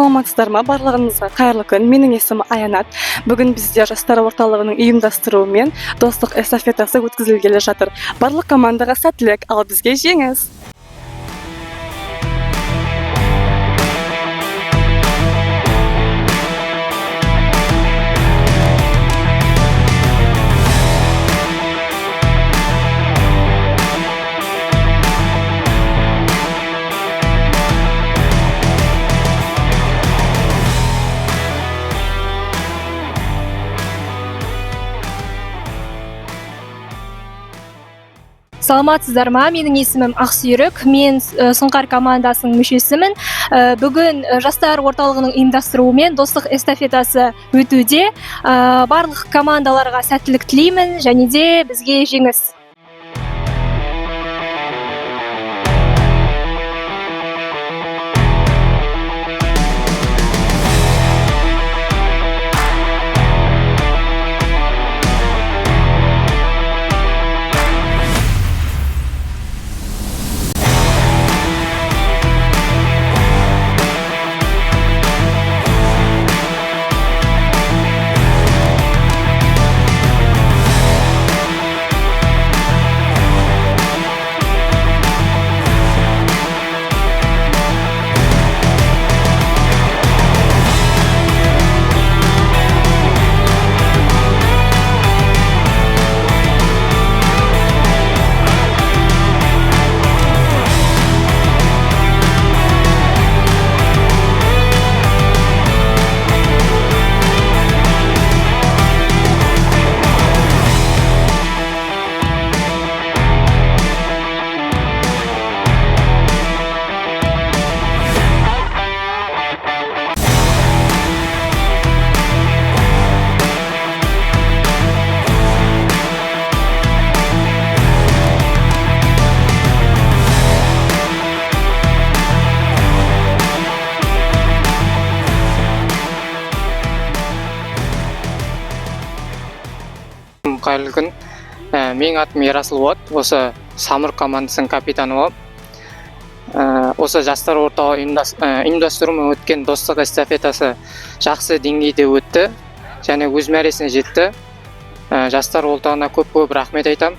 Саламатсыздар ма? Барлығыңызға қайырлы күн. Менің есімім Аянат. Бүгін бізде жастар орталығының ұйымдастыруымен достық эстафетасы өткізілгелі жатыр. Барлық командаға сәттілік, ал бізге жеңіс. Саламатсыздар ма? Менің есімім Ақсүйрік. Мен Сұңқар командасының мүшесімін. Бүгін жастар орталығының ұйымдастыруымен достық эстафетасы өтуде. Барлық командаларға сәттілік тілеймін және де бізге жеңіс. Қайырлы күн. Менің атым Ерасыл Уат. Осы Самұрық командасының капитаны болып. Осы жастар орталығы ұйымдастыруымен өткен достық эстафетасы жақсы деңгейде өтті және өз мәресіне жетті. Жастар орталығына көп рахмет айтамын.